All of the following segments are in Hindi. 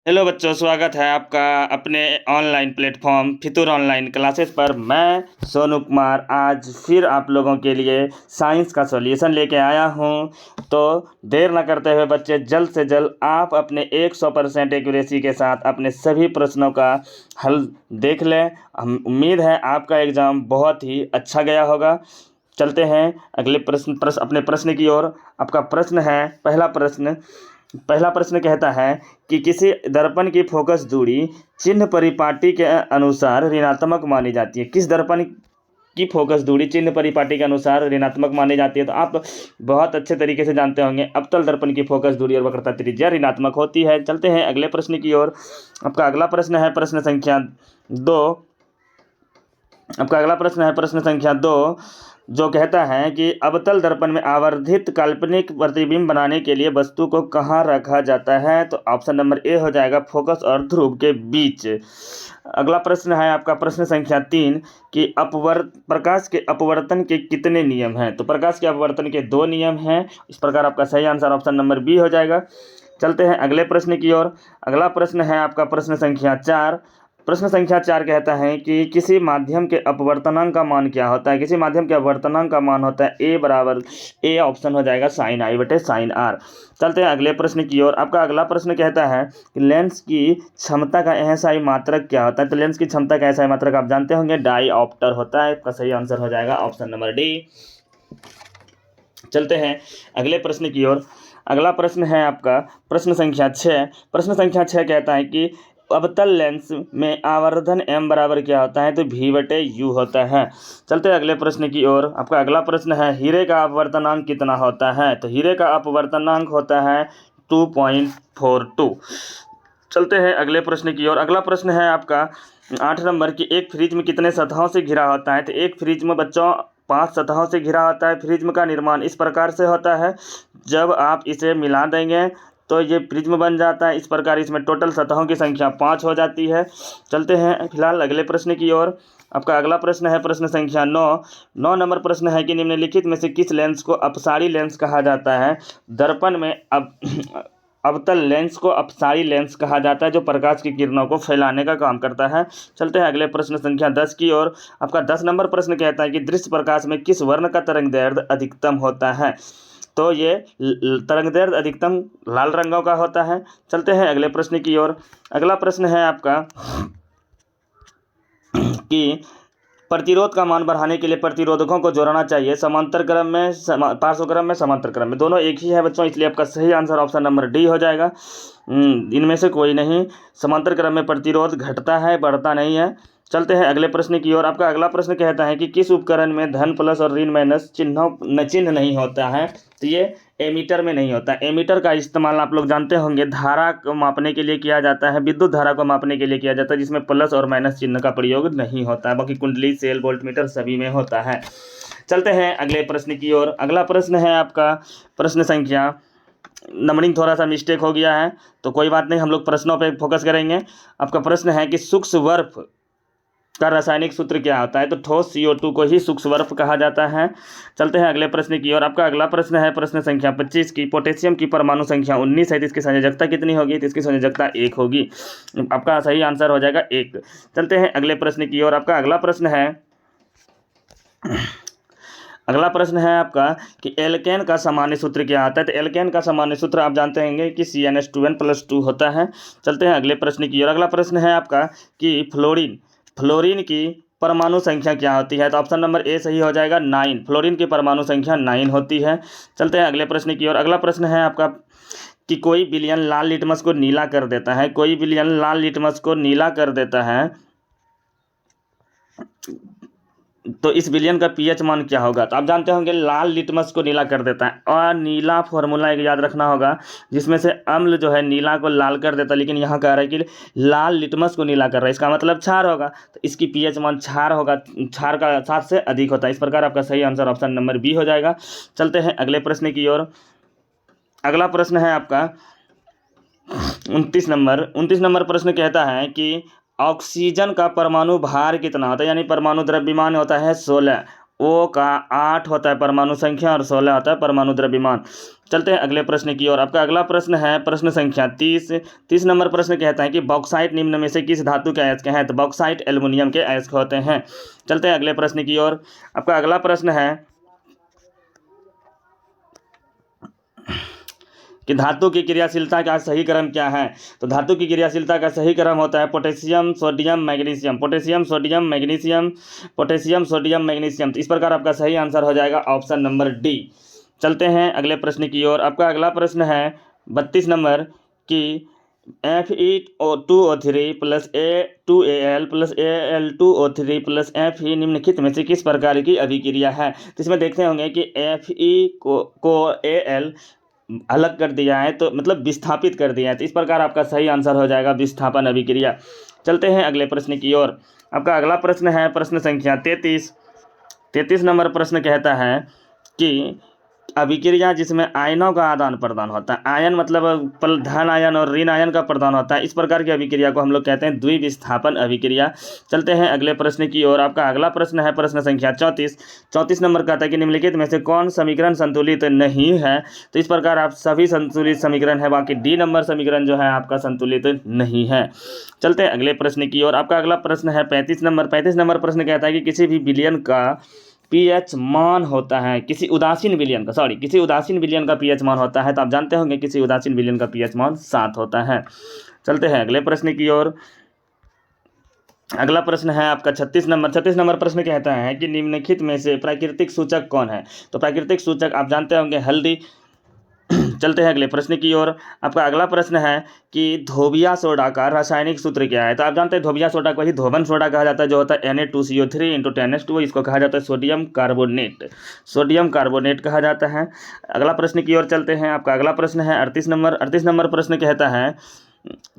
हेलो बच्चों, स्वागत है आपका अपने ऑनलाइन प्लेटफॉर्म फितूर ऑनलाइन क्लासेस पर। मैं सोनू कुमार आज फिर आप लोगों के लिए साइंस का सॉल्यूशन लेके आया हूं। तो देर न करते हुए बच्चे जल्द से जल्द आप अपने 100% एक्यूरेसी के साथ अपने सभी प्रश्नों का हल देख लें। हम उम्मीद है आपका एग्ज़ाम बहुत ही अच्छा गया होगा। चलते हैं अगले प्रश्न अपने प्रश्न की ओर। आपका प्रश्न है, पहला प्रश्न कहता है कि किसी दर्पण की फोकस दूरी चिन्ह परिपाटी के अनुसार ऋणात्मक मानी जाती है। किस दर्पण की फोकस दूरी चिन्ह परिपाटी के अनुसार ऋणात्मक मानी जाती है? तो आप बहुत अच्छे तरीके से जानते होंगे, अवतल दर्पण की फोकस दूरी और वक्रता त्रिज्या ऋणात्मक होती है। चलते हैं अगले प्रश्न की ओर। आपका अगला प्रश्न है प्रश्न संख्या 2। जो कहता है कि अवतल दर्पण में आवर्धित काल्पनिक प्रतिबिंब बनाने के लिए वस्तु को कहाँ रखा जाता है? तो ऑप्शन नंबर ए हो जाएगा, फोकस और ध्रुव के बीच। अगला प्रश्न है आपका प्रश्न संख्या 3 कि प्रकाश के अपवर्तन के कितने नियम हैं? तो प्रकाश के अपवर्तन के 2 नियम हैं। इस प्रकार आपका सही आंसर ऑप्शन नंबर बी हो जाएगा। चलते हैं अगले प्रश्न की ओर। अगला प्रश्न है आपका प्रश्न संख्या 4। प्रश्न संख्या 4 कहता है कि किसी माध्यम के अपवर्तनांक का मान क्या होता है? किसी माध्यम के अपवर्तनांक का मान होता है ए ऑप्शन हो जाएगा sin i बटे sin r। चलते हैं अगले प्रश्न की ओर। आपका अगला प्रश्न कहता है कि लेंस की क्षमता का एसआई मात्रक क्या होता है? तो लेंस की क्षमता का एसआई मात्रक आप जानते होंगे, डायऑप्टर होता है। इसका सही आंसर हो जाएगा ऑप्शन नंबर डी। चलते हैं अगले प्रश्न की ओर। अगला प्रश्न है आपका प्रश्न संख्या 6। प्रश्न संख्या 6 कहता है कि अवतल लेंस में आवर्धन m बराबर क्या होता है? तो v बटे u होता है। चलते हैं अगले प्रश्न की ओर। आपका अगला प्रश्न है, हीरे का अपवर्तनांक कितना होता है? तो हीरे का अपवर्तनांक होता है 2.42। चलते हैं अगले प्रश्न की ओर। अगला प्रश्न है आपका 8 नंबर की एक फ्रिज में कितने सतहों से घिरा होता है? तो एक फ्रिज में बच्चों 5 सतहों से घिरा होता है। फ्रिज का निर्माण इस प्रकार से होता है, जब आप इसे मिला देंगे तो ये प्रिज्म बन जाता है। इस प्रकार इसमें टोटल सतहों की संख्या 5 हो जाती है। चलते हैं फिलहाल अगले प्रश्न की ओर। आपका अगला प्रश्न है प्रश्न संख्या 9 नंबर प्रश्न है कि निम्नलिखित में से किस लेंस को अपसारी लेंस कहा जाता है? दर्पण में अवतल लेंस को अपसारी लेंस कहा जाता है, जो प्रकाश की किरणों को फैलाने का काम करता है। चलते हैं अगले प्रश्न संख्या 10 की ओर। आपका 10 नंबर प्रश्न कहता है कि दृश्य प्रकाश में किस वर्ण का तरंगदैर्ध्य अधिकतम होता है? तो ये तरंगदैर्ध्य अधिकतम लाल रंगों का होता है। चलते हैं अगले प्रश्न की ओर। अगला प्रश्न है आपका कि प्रतिरोध का मान बढ़ाने के लिए प्रतिरोधकों को जोड़ना चाहिए समांतर क्रम में, पार्श्व क्रम में, समांतर क्रम में। दोनों एक ही है बच्चों, इसलिए आपका सही आंसर ऑप्शन नंबर डी हो जाएगा। इनमें से कोई नहीं। समांतर क्रम में प्रतिरोध घटता है, बढ़ता नहीं है। चलते हैं अगले प्रश्न की ओर। आपका अगला प्रश्न कहता है कि किस उपकरण में धन प्लस और ऋण माइनस चिन्ह नहीं होता है? तो ये एमीटर में नहीं होता। एमीटर का इस्तेमाल आप लोग जानते होंगे, धारा को मापने के लिए किया जाता है, विद्युत धारा को मापने के लिए किया जाता है, जिसमें प्लस और माइनस चिन्ह का प्रयोग नहीं होता है। बाकी कुंडली, सेल, वोल्टमीटर सभी में होता है। चलते हैं अगले प्रश्न की ओर। अगला प्रश्न है आपका प्रश्न संख्या, नंबरिंग थोड़ा सा मिस्टेक हो गया है तो कोई बात नहीं, हम लोग प्रश्नों पे फोकस करेंगे। आपका प्रश्न है कि सूक्ष्म बर्फ का रासायनिक सूत्र क्या होता है? तो ठोस CO2 को ही सूक्ष्म बर्फ कहा जाता है। चलते हैं अगले प्रश्न की ओर। आपका अगला प्रश्न है प्रश्न संख्या 25 की पोटेशियम की परमाणु संख्या 19 है, तो इसकी संयोजकता कितनी होगी? तो इसकी संयोजकता 1 होगी। आपका सही आंसर हो जाएगा 1। चलते हैं अगले प्रश्न की ओर। आपका अगला प्रश्न है आपका कि एल्केन का सामान्य सूत्र क्या आता है? तो एल्केन का सामान्य सूत्र आप जानते होंगे कि CnH2n+2 होता है। चलते हैं अगले प्रश्न की ओर। अगला प्रश्न है आपका कि फ्लोरीन की परमाणु संख्या क्या होती है? तो ऑप्शन नंबर ए सही हो जाएगा, 9। फ्लोरीन की परमाणु संख्या 9 होती है। चलते हैं अगले प्रश्न की ओर। अगला प्रश्न है आपका कि कोई विलयन लाल लिटमस को नीला कर देता है। कोई विलयन लाल लिटमस को नीला कर देता है, तो इस विलयन का pH मान क्या होगा? तो आप जानते होंगे लाल लिटमस को नीला कर देता है, और नीला फॉर्मूला एक याद रखना होगा, जिसमें से अम्ल जो है नीला को लाल कर देता है, लेकिन यहाँ कह रहा है कि लाल लिटमस को नीला कर रहा है, इसका मतलब क्षार होगा। तो इसकी pH मान क्षार होगा, क्षार का 7 से अधिक होता है। इस प्रकार आपका सही आंसर ऑप्शन नंबर बी हो जाएगा। चलते हैं अगले प्रश्न की ओर। अगला प्रश्न है आपका 29 नंबर प्रश्न कहता है कि ऑक्सीजन का परमाणु भार कितना होता है? यानी परमाणु द्रव्यमान होता है 16, O का 8 होता है परमाणु संख्या और 16 होता है परमाणु द्रव्यमान। चलते हैं अगले प्रश्न की ओर। आपका अगला प्रश्न है प्रश्न संख्या 30 नंबर प्रश्न कहता है कि बॉक्साइट निम्न में से किस धातु के अयस्क हैं? तो बॉक्साइट एल्युमिनियम के अयस्क होते हैं। चलते हैं अगले प्रश्न की ओर। आपका अगला प्रश्न है कि धातु की क्रियाशीलता का सही क्रम क्या है? तो धातु की क्रियाशीलता का सही क्रम होता है potassium sodium magnesium, potassium sodium magnesium, potassium sodium magnesium. तो इस प्रकार आपका सही आंसर हो जाएगा ऑप्शन नंबर डी। चलते हैं अगले प्रश्न की ओर। आपका अगला प्रश्न है 32 नंबर कि Fe2O3 plus A2Al plus Al2O3 plus Fe निम्नलिखित में से किस प्रकार की अभिक्रिया है? तो इसमें देखते होंगे कि Fe को Al अलग कर दिया है, तो मतलब विस्थापित कर दिया है। तो इस प्रकार आपका सही आंसर हो जाएगा विस्थापन अभिक्रिया। चलते हैं अगले प्रश्न की ओर। आपका अगला प्रश्न है प्रश्न संख्या 33 नंबर प्रश्न कहता है कि अभिक्रिया जिसमें आयनों का आदान प्रदान होता है, आयन मतलब धन आयन और ऋण आयन का प्रदान होता है, इस प्रकार की अभिक्रिया को हम लोग कहते हैं द्विविस्थापन अभिक्रिया। चलते हैं अगले प्रश्न की ओर। आपका अगला प्रश्न है प्रश्न संख्या 34 नंबर कहता है कि निम्नलिखित में से कौन समीकरण संतुलित नहीं है? तो इस प्रकार आप सभी संतुलित समीकरण है, बाकी डी नंबर समीकरण जो है आपका संतुलित नहीं है। चलते हैं अगले प्रश्न की ओर। आपका अगला प्रश्न है 35 नंबर प्रश्न कहता है कि किसी भी विलयन का पीएच मान होता है, किसी उदासीन विलयन का पीएच मान होता है। तो आप जानते होंगे किसी उदासीन विलयन का पीएच मान 7 होता है। चलते हैं अगले प्रश्न की ओर। अगला प्रश्न है आपका 36 नंबर प्रश्न कहता है कि निम्नलिखित में से प्राकृतिक सूचक कौन है? तो प्राकृतिक सूचक आप जानते होंगे हल्दी। चलते हैं अगले प्रश्न की ओर। आपका अगला प्रश्न है कि धोबिया सोडा का रासायनिक सूत्र क्या है? तो आप जानते हैं धोबिया सोडा को ही धोबन सोडा कहा जाता है, जो होता है Na2CO3 × 10H2। इसको कहा जाता है सोडियम कार्बोनेट कहा जाता है। अगला प्रश्न की ओर चलते हैं। आपका अगला प्रश्न है 38 नंबर प्रश्न कहता है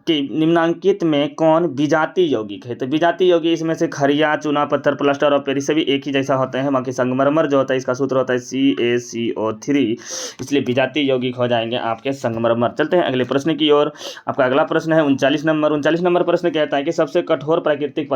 कि निम्नांकित में कौन विजातीय यौगिक है? तो विजातीय यौगिक इसमें से खरिया, चूना, पत्थर, प्लास्टर और पेरिस सभी एक ही जैसा होते हैं। बाकी संगमरमर जो होता है इसका सूत्र होता है CaCO3, इसलिए विजातीय यौगिक हो जाएंगे आपके संगमरमर। चलते हैं अगले प्रश्न की ओर। आपका अगला प्रश्न है 39 नंबर प्रश्न कहता है कि सबसे कठोर प्राकृतिक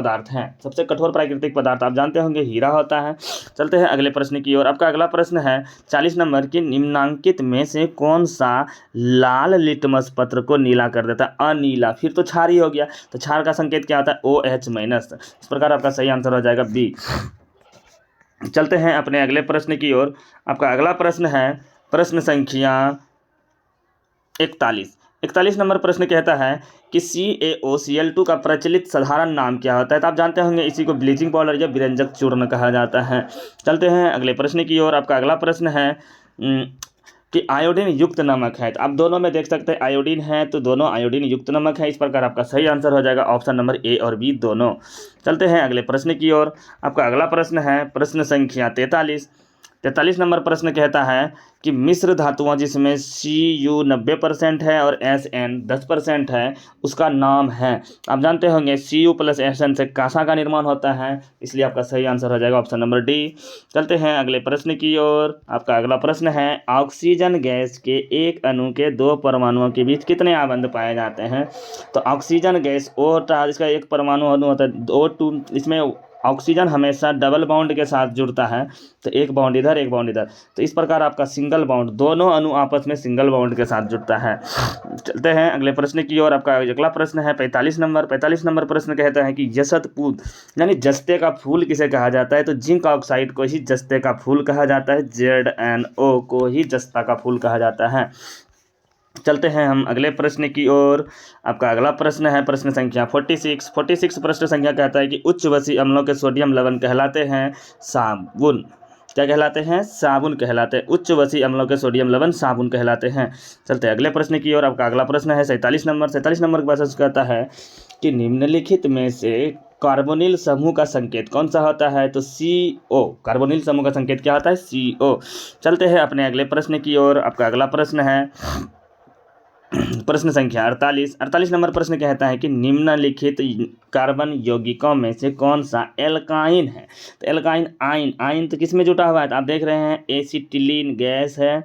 पदार्थ आप जानते होंगे हीरा होता है। चलते हैं अगले प्रश्न की ओर। आपका अगला प्रश्न है 40 नंबर की निम्नांकित में से कौन सा लाल लिटमस पत्र को नीला कर देता है? अनीला, फिर तो क्षार ही हो गया। तो क्षार का संकेत क्या होता है? OH-। इस प्रकार आपका सही आंसर हो जाएगा बी। चलते हैं अपने अगले प्रश्न की ओर। आपका अगला प्रश्न है प्रश्न संख्या 41 नंबर प्रश्न कहता है कि CaOCl2 का प्रचलित साधारण नाम क्या होता है? तो आप जानते होंगे इसी को ब्लीचिंग पाउडर या विरंजक चूर्ण कहा जाता है। चलते हैं अगले प्रश्न की ओर। आपका अगला प्रश्न है कि आयोडीन युक्त नमक है। तो आप दोनों में देख सकते हैं आयोडीन है, तो दोनों आयोडीन युक्त नमक है। इस प्रकार आपका सही आंसर हो जाएगा ऑप्शन नंबर ए और बी दोनों। चलते हैं अगले प्रश्न की ओर। आपका अगला प्रश्न है प्रश्न संख्या 43 नंबर प्रश्न कहता है कि मिश्र धातुओं जिसमें Cu 90% है और Sn 10% है, उसका नाम है। आप जानते होंगे Cu + Sn से कांसा का निर्माण होता है, इसलिए आपका सही आंसर हो जाएगा ऑप्शन नंबर डी। चलते हैं अगले प्रश्न की ओर। आपका अगला प्रश्न है ऑक्सीजन गैस के एक अणु के 2 परमाणुओं के बीच कितने आबंध पाए जाते हैं? तो ऑक्सीजन गैस O, इसका एक परमाणु अणु होता है O2। इसमें ऑक्सीजन हमेशा डबल बॉन्ड के साथ जुड़ता है, तो एक बॉन्ड इधर एक बॉन्ड इधर। तो इस प्रकार आपका सिंगल बॉन्ड, दोनों अणु आपस में सिंगल बॉन्ड के साथ जुड़ता है। चलते हैं अगले प्रश्न की ओर। आपका अगला प्रश्न है 45 नंबर प्रश्न कहता है कि जसतपूत यानी जस्ते का फूल किसे कहा जाता है? तो जिंक ऑक्साइड को ही जस्ते का फूल कहा जाता है, ZnO को ही जस्ता का फूल कहा जाता है। चलते हैं हम अगले प्रश्न की ओर। आपका अगला प्रश्न है प्रश्न संख्या 46 प्रश्न संख्या कहता है कि उच्च वसी अम्लों के सोडियम लवण कहलाते हैं साबुन। क्या कहलाते हैं? साबुन कहलाते हैं। उच्च वसी अम्लों के सोडियम लवण साबुन कहलाते हैं। चलते हैं अगले प्रश्न की ओर। आपका अगला प्रश्न है 47 नंबर का प्रश्न कहता है कि निम्नलिखित में से कार्बोनिल समूह का संकेत कौन सा होता है? तो CO। कार्बोनिल समूह का संकेत क्या होता है? CO। चलते हैं अपने अगले प्रश्न की ओर। आपका अगला प्रश्न है प्रश्न संख्या 48 नंबर प्रश्न कहता है कि निम्नलिखित कार्बन यौगिकों में से कौन सा एल्काइन है? तो एल्काइन आइन तो किस में जुटा हुआ है? तो आप देख रहे हैं एसिटिलीन गैस है,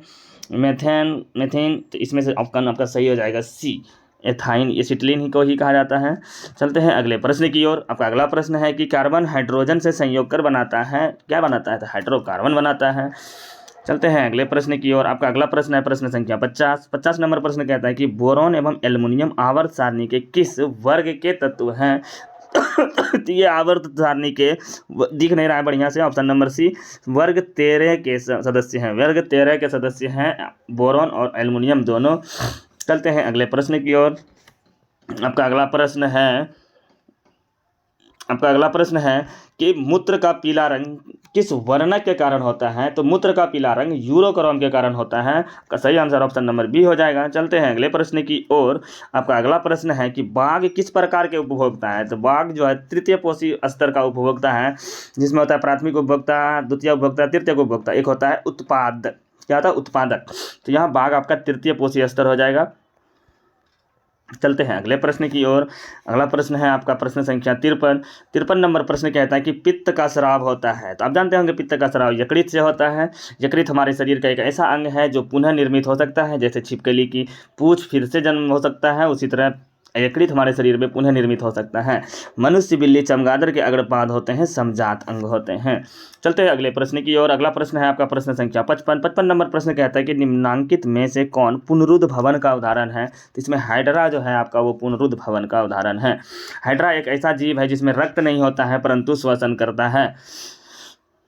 मेथेन। तो इसमें से ऑप्शन आपका सही हो जाएगा सी, एथाइन। एसिटिलीन ही को ही कहा जाता है। चलते हैं अगले प्रश्न की ओर। आपका अगला प्रश्न है कि कार्बन हाइड्रोजन से संयोग कर बनाता है, क्या बनाता है? तो हाइड्रोकार्बन बनाता है। चलते हैं अगले प्रश्न की ओर। आपका अगला प्रश्न है प्रश्न संख्या 50 नंबर प्रश्न कहता है कि बोरॉन एवं एल्युमिनियम आवर्त सारणी के किस वर्ग के तत्व हैं? तो ये आवर्त सारणी के दिख नहीं रहा है बढ़िया से, ऑप्शन नंबर सी वर्ग 13 के सदस्य हैं। वर्ग 13 के सदस्य हैं बोरॉन और एल्युमिनियम दोनों। चलते हैं अगले प्रश्न की ओर। आपका अगला प्रश्न है कि मूत्र का पीला रंग किस वर्णक के कारण होता है? तो मूत्र का पीला रंग यूरोक्रोम के कारण होता है। का सही आंसर ऑप्शन नंबर बी हो जाएगा। चलते हैं अगले प्रश्न की ओर। आपका अगला प्रश्न है कि बाघ किस प्रकार के उपभोक्ता है? तो बाघ जो है तृतीय पोषी स्तर का उपभोक्ता है, जिसमें होता है प्राथमिक उपभोक्ता, द्वितीय उपभोक्ता, तृतीय उपभोक्ता। एक होता है उत्पादक, क्या होता है? उत्पादक। तो यहाँ बाघ आपका तृतीय पोषी स्तर हो जाएगा। चलते हैं अगले प्रश्न की ओर। अगला प्रश्न है आपका प्रश्न संख्या 53 नंबर प्रश्न कहता है कि पित्त का स्राव होता है। तो आप जानते होंगे पित्त का स्राव यकृत से होता है। यकृत हमारे शरीर का एक ऐसा अंग है जो पुनः निर्मित हो सकता है। जैसे छिपकली की पूंछ फिर से जन्म हो सकता है, उसी तरह यकृत हमारे शरीर में पुनः निर्मित हो सकता है। मनुष्य, बिल्ली, चमगादड़ के अग्रपाद होते हैं, समजात अंग होते हैं। चलते हैं अगले प्रश्न की ओर। अगला प्रश्न है आपका प्रश्न संख्या 55 नंबर प्रश्न कहता है कि निम्नांकित में से कौन पुनरुद्ध भवन का उदाहरण है? तो इसमें हाइड्रा जो है आपका वो पुनरुद्ध भवन का उदाहरण है। हाइड्रा एक ऐसा जीव है जिसमें रक्त नहीं होता है परंतु श्वसन करता है।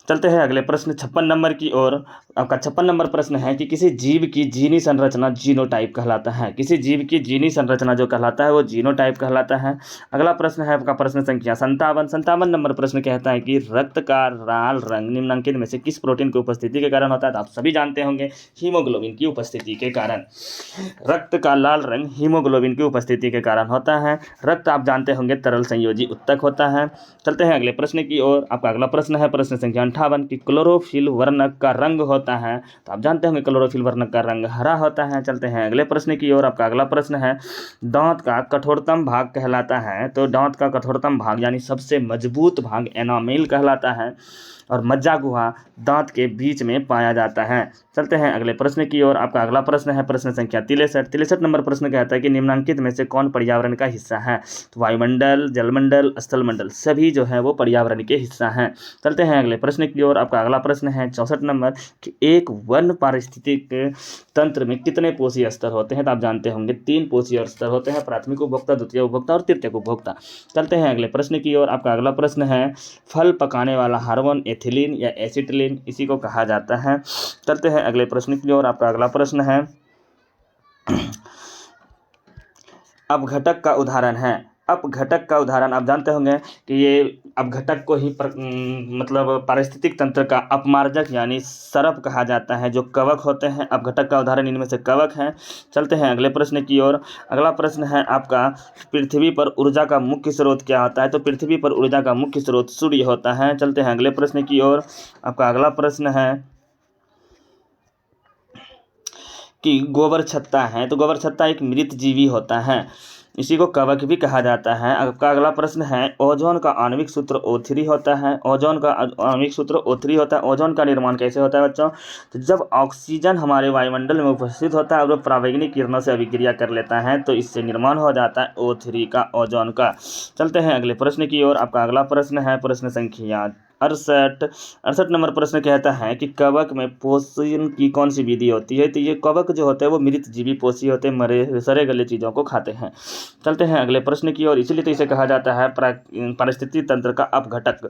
चलते हैं अगले प्रश्न 56 नंबर की ओर। आपका 56 नंबर प्रश्न है कि किसी जीव की जीनी संरचना जीनोटाइप कहलाता है। किसी जीव की जीनी संरचना जो कहलाता है वो जीनोटाइप कहलाता है। अगला प्रश्न है आपका प्रश्न संख्या 57 नंबर प्रश्न कहता है कि रक्त का लाल रंग निम्नांकित में से किस प्रोटीन की उपस्थिति के कारण होता है? तो आप सभी जानते होंगे हीमोग्लोबिन की उपस्थिति के कारण। रक्त का लाल रंग हीमोग्लोबिन की उपस्थिति के कारण होता है। रक्त आप जानते होंगे तरल संयोजी उत्तक होता है। चलते हैं अगले प्रश्न की ओर। आपका अगला प्रश्न है प्रश्न संख्या 58 कि क्लोरोफिल वर्णक का रंग होता है। तो आप जानते होंगे क्लोरोफिल वर्णक का रंग हरा होता है। चलते हैं अगले प्रश्न की ओर। आपका अगला प्रश्न है दांत का कठोरतम भाग कहलाता है। तो दांत का कठोरतम भाग यानी सबसे मजबूत भाग एनामेल कहलाता है और मज्जा गुहा दांत के बीच में पाया जाता है। चलते हैं अगले प्रश्न की ओर। आपका अगला प्रश्न है प्रश्न संख्या 63 नंबर प्रश्न कहता है कि निम्नांकित में से कौन पर्यावरण का हिस्सा है? तो वायुमंडल, जलमंडल, स्थलमंडल सभी जो है वो पर्यावरण के हिस्सा हैं। चलते हैं अगले प्रश्न की ओर। आपका अगला प्रश्न है 64 नंबर कि एक वन पारिस्थितिक तंत्र में कितने पोषीय स्तर होते हैं? तो आप जानते होंगे 3 पोषीय स्तर होते हैं, प्राथमिक उपभोक्ता, द्वितीय उपभोक्ता और तृतीय उपभोक्ता। चलते हैं अगले प्रश्न की ओर। आपका अगला प्रश्न है फल पकाने वाला हार्मोन एथिलीन या एसिटिलीन इसी को कहा जाता है। चलते हैं अगले प्रश्न की ओर। आपका अगला प्रश्न है अपघटक का उदाहरण है। अपघटक का उदाहरण आप जानते होंगे कि ये अपघटक को ही मतलब पारिस्थितिक तंत्र का अपमार्जक यानी सरप कहा जाता है, जो कवक होते हैं। अपघटक का उदाहरण इनमें से कवक हैं। चलते हैं अगले प्रश्न की ओर। अगला प्रश्न है आपका पृथ्वी पर ऊर्जा का मुख्य स्रोत क्या होता है? तो पृथ्वी पर ऊर्जा का मुख्य स्रोत सूर्य होता है। चलते हैं अगले प्रश्न की ओर। आपका अगला प्रश्न है कि गोबर छत्ता है। तो गोबर छत्ता एक मृत जीवी होता है, इसी को कवक भी कहा जाता है। आपका अगला प्रश्न है ओजोन का आणविक सूत्र O3 होता है। ओजोन का आणविक सूत्र O3 होता है। ओजोन का निर्माण कैसे होता है बच्चों? तो जब ऑक्सीजन हमारे वायुमंडल में उपस्थित होता है और वो परावैंगनिक किरणों से अभिक्रिया कर लेता है तो इससे निर्माण हो जाता है O3 का, ओजोन का। चलते हैं अगले प्रश्न की ओर। आपका अगला प्रश्न है प्रश्न संख्या 68 नंबर प्रश्न कहता है कि कवक में पोषण की कौन सी विधि होती है? तो ये कवक जो होते हैं वो मृत जीवी पोषी होते हैं, मरे सड़े गले चीज़ों को खाते हैं। चलते हैं अगले प्रश्न की ओर। इसीलिए तो इसे कहा जाता है पारिस्थितिक तंत्र का अपघटक।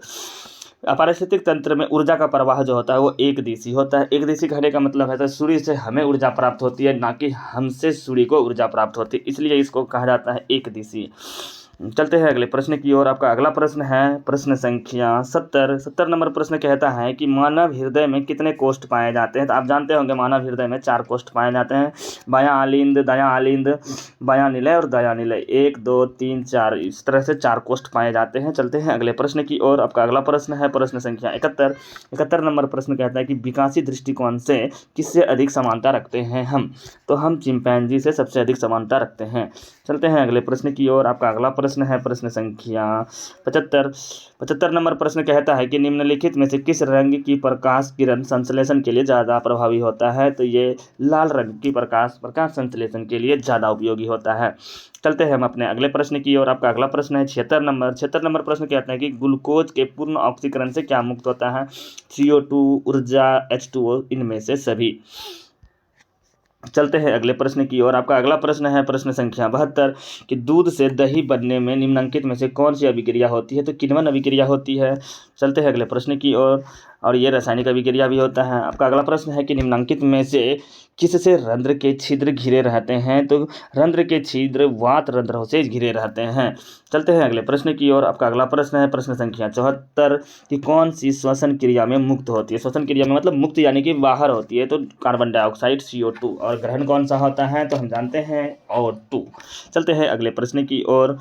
पारिस्थितिक तंत्र में ऊर्जा का प्रवाह जो होता है वो एक दिशी होता है। एक दिशी कहने का मतलब है तो सूर्य से हमें ऊर्जा प्राप्त होती है, ना कि हमसे सूर्य को ऊर्जा प्राप्त होती है, इसलिए इसको कहा जाता है एक दिशी। चलते हैं अगले प्रश्न की ओर। आपका अगला प्रश्न है प्रश्न संख्या 70 नंबर प्रश्न कहता है कि मानव हृदय में कितने कोष्ठ पाए जाते हैं? तो आप जानते होंगे मानव हृदय में 4 कोष्ठ पाए जाते हैं, बायां आलिंद, दायां आलिंद, बायां निलय और दायां निलय। 1 2 3 4 इस तरह से 4 कोष्ठ पाए जाते हैं। चलते हैं अगले प्रश्न की ओर। आपका अगला प्रश्न है प्रश्न संख्या 71 नंबर प्रश्न कहता है कि विकासी दृष्टिकोण से किससे अधिक समानता रखते हैं हम? तो हम चिंपैंजी से सबसे अधिक समानता रखते हैं। चलते हैं अगले प्रश्न की ओर। आपका अगला प्रश्न प्रश्न है प्रश्न संख्या 75 नंबर प्रश्न कहता है कि निम्नलिखित में से किस रंग की प्रकाश किरण संश्लेषण के लिए ज़्यादा प्रभावी होता है। तो ये लाल रंग की प्रकाश संश्लेषण के लिए ज़्यादा उपयोगी होता है। चलते हैं हम अपने अगले प्रश्न की ओर। आपका अगला प्रश्न है 76 नंबर प्रश्न कहता है कि ग्लूकोज के पूर्ण ऑक्सीकरण से क्या मुक्त होता है। CO2, ऊर्जा, H2O, इनमें से सभी। चलते हैं अगले प्रश्न की ओर। आपका अगला प्रश्न है प्रश्न संख्या 72 कि दूध से दही बनने में निम्नलिखित में से कौन सी अभिक्रिया होती है। तो किण्वन अभिक्रिया होती है। चलते हैं अगले प्रश्न की ओर, और ये रासायनिक अभिक्रिया भी होता है। आपका अगला प्रश्न है कि निम्नलिखित में से किससे रंध्र के छिद्र घिरे रहते हैं। तो रंध्र के छिद्र वात रंध्रों से घिरे रहते हैं। चलते हैं अगले प्रश्न की ओर। आपका अगला प्रश्न है प्रश्न संख्या 74 कि कौन सी श्वसन क्रिया में मुक्त होती है। श्वसन क्रिया में मतलब मुक्त यानी कि बाहर होती है। तो कार्बन डाइऑक्साइड CO2, और ग्रहण कौन सा होता है। तो हम जानते हैं O2। चलते हैं अगले प्रश्न की ओर।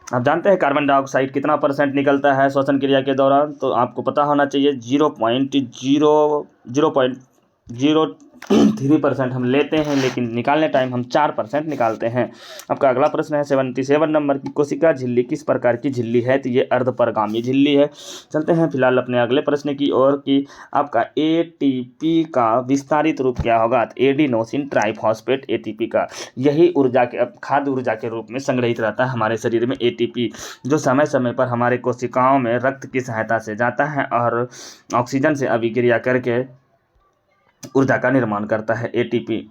आप जानते हैं कार्बन डाइऑक्साइड कितना % निकलता है श्वसन क्रिया के दौरान। तो आपको पता होना चाहिए 0.03% हम लेते हैं, लेकिन निकालने टाइम हम 4% निकालते हैं। आपका अगला प्रश्न है 77 नंबर की कोशिका झिल्ली किस प्रकार की झिल्ली है। तो ये अर्धपरगामी झिल्ली है। चलते हैं फिलहाल अपने अगले प्रश्न की ओर कि आपका ATP का विस्तारित रूप क्या होगा। तो एडिनोसिन ट्राइफॉस्फेट ATP का यही ऊर्जा के खाद्य ऊर्जा के रूप में संग्रहित रहता है हमारे शरीर में ATP, जो समय समय पर हमारे कोशिकाओं में रक्त की सहायता से जाता है और ऑक्सीजन से अभिक्रिया करके ऊर्जा का निर्माण करता है ATP।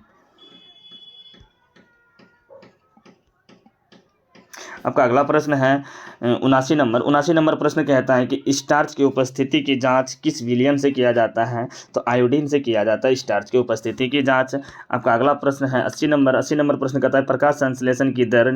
आपका अगला प्रश्न है 79 नंबर प्रश्न कहता है कि स्टार्च की उपस्थिति की जांच किस विलयन से किया जाता है। तो आयोडीन से किया जाता है स्टार्च की उपस्थिति की जांच। आपका अगला प्रश्न है 80 नंबर प्रश्न कहता है प्रकाश संश्लेषण की दर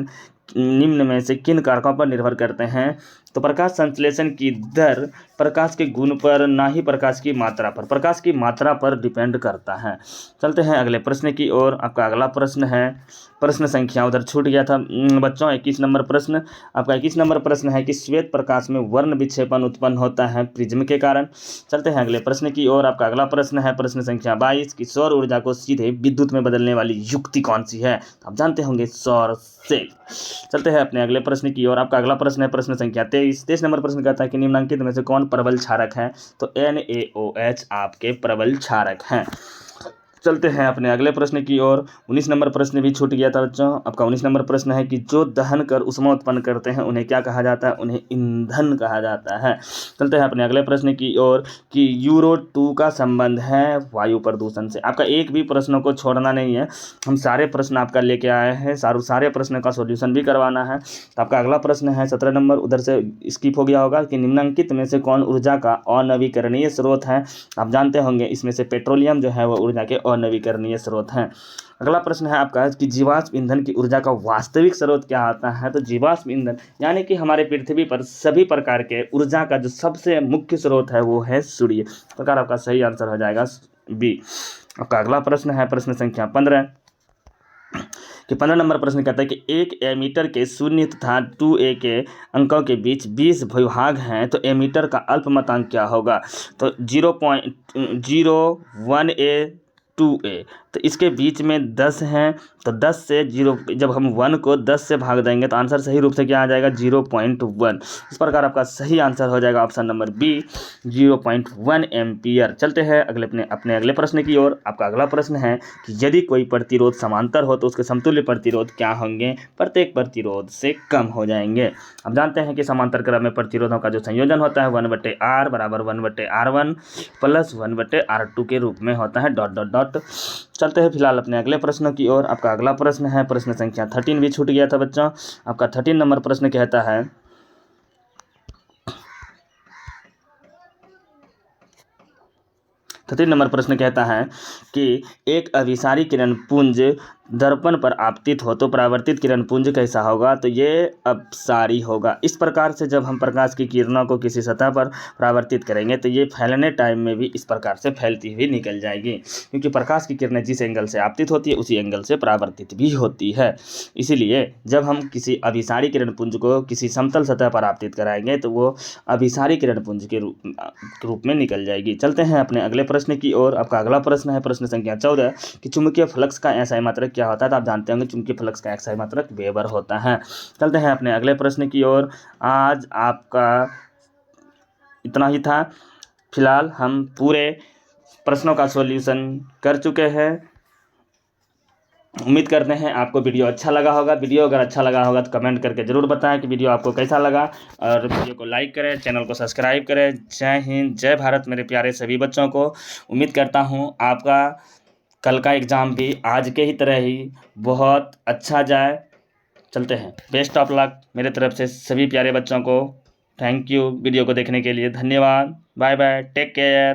निम्न में से किन कारकों पर निर्भर करते हैं। तो प्रकाश संश्लेषण की दर प्रकाश के गुण पर, ना ही प्रकाश की मात्रा पर। प्रकाश की मात्रा पर डिपेंड करता है। चलते हैं अगले प्रश्न की ओर। आपका अगला प्रश्न है प्रश्न संख्या उधर छूट गया था बच्चों 21 नंबर प्रश्न। आपका 21 नंबर प्रश्न है कि श्वेत प्रकाश में वर्ण विक्षेपण उत्पन्न होता है प्रिज्म के कारण। चलते हैं अगले प्रश्न की ओर। आपका अगला प्रश्न है प्रश्न संख्या 22 कि सौर ऊर्जा को सीधे विद्युत में बदलने वाली युक्ति कौन सी है। आप जानते होंगे सौर सेल। चलते हैं अपने अगले प्रश्न की ओर। आपका अगला प्रश्न है प्रश्न संख्या 23 नंबर प्रश्न कहता है कि निम्नलिखित में से कौन प्रबल क्षारक है। तो NaOH आपके प्रबल क्षारक हैं। चलते हैं अपने अगले प्रश्न की ओर। 19 नंबर प्रश्न भी छूट गया था बच्चों। आपका 19 नंबर प्रश्न है कि जो दहन कर ऊष्मा उत्पन्न करते हैं उन्हें क्या कहा जाता है। उन्हें ईंधन कहा जाता है। चलते हैं अपने अगले प्रश्न की ओर कि यूरो 2 का संबंध है वायु प्रदूषण से। आपका एक भी प्रश्नों को छोड़ना नहीं है, हम सारे प्रश्न आपका लेके आए हैं, सारे प्रश्न का सॉल्यूशन भी करवाना है। तो आपका अगला प्रश्न है 17 नंबर, उधर से स्किप हो गया होगा कि निम्नलिखित में से कौन ऊर्जा का अनवीकरणीय स्रोत है। आप जानते होंगे इसमें से पेट्रोलियम जो है वो ऊर्जा के अनवीकरणीय स्रोत हैं। अगला प्रश्न है आपका कि जीवाश्म ईंधन की ऊर्जा का वास्तविक स्रोत क्या आता है। तो जीवाश्म ईंधन यानी कि हमारे पृथ्वी पर सभी प्रकार के ऊर्जा का जो सबसे मुख्य स्रोत है वो है सूर्य। इस प्रकार आपका सही आंसर हो जाएगा B। आपका अगला प्रश्न है प्रश्न संख्या 15 कि 15 नंबर प्रश्न कहता है कि एक एमीटर के 0 तथा 2A के अंकों के बीच 20 विभाग हैं, तो एमीटर का अल्पमतांक क्या होगा। तो 0.01A 2A, तो इसके बीच में 10 हैं, तो 10 से 0 जब हम 1 को 10 से भाग देंगे तो आंसर सही रूप से क्या आ जाएगा 0.1। इस प्रकार आपका सही आंसर हो जाएगा ऑप्शन नंबर B 0.1 एम्पियर। चलते हैं अपने अगले प्रश्न की ओर। आपका अगला प्रश्न है कि यदि कोई प्रतिरोध समांतर हो तो उसके समतुल्य प्रतिरोध क्या होंगे। प्रत्येक प्रतिरोध से कम हो जाएंगे। आप जानते हैं कि समांतर क्रम में प्रतिरोधों का जो संयोजन होता है 1/R बराबर 1/R1 प्लस 1/R2 के रूप में होता है ... चलते हैं फिलहाल अपने अगले प्रश्न की ओर। आपका अगला प्रश्न है प्रश्न संख्या 13 भी छूट गया था बच्चों। आपका 13 नंबर प्रश्न कहता है 13 नंबर प्रश्न कहता है कि एक अभिसारी किरण पुंज दर्पण पर आपतित हो तो परावर्तित किरण पुंज कैसा होगा। तो ये अपसारी होगा। इस प्रकार से जब हम प्रकाश की किरणों को किसी सतह पर परावर्तित करेंगे तो ये फैलने टाइम में भी इस प्रकार से फैलती हुई निकल जाएगी, क्योंकि प्रकाश की किरणें जिस एंगल से आपतित होती है उसी एंगल से परावर्तित भी होती है। इसीलिए जब हम किसी अभिसारी किरण पुंज को किसी समतल सतह पर आपतित कराएंगे तो वो अभिसारी किरण पुंज के रूप में निकल जाएगी। चलते हैं अपने अगले प्रश्न की ओर। आपका अगला प्रश्न है प्रश्न संख्या 14 कि चुंबकीय फ्लक्स का SI मात्रक क्या होता है, तो आप जानते होंगे चुंबकीय फ्लक्स का एक्साई मात्रक वेबर होता है। चलते हैं अपने अगले प्रश्न की ओर। आज आपका इतना ही था। फिलहाल हम पूरे प्रश्नों का सॉल्यूशन कर चुके हैं। उम्मीद करते हैं आपको वीडियो अच्छा लगा होगा। वीडियो अगर अच्छा लगा होगा तो कमेंट करके ज़रूर बताएं कि वीडियो आपको कैसा लगा, और वीडियो को लाइक करें, चैनल को सब्सक्राइब करें। जय हिंद, जय भारत मेरे प्यारे सभी बच्चों को। उम्मीद करता हूँ आपका कल का एग्ज़ाम भी आज के ही तरह ही बहुत अच्छा जाए। चलते हैं, बेस्ट ऑफ लक मेरे तरफ से सभी प्यारे बच्चों को। थैंक यू वीडियो को देखने के लिए, धन्यवाद। Bye bye, take care.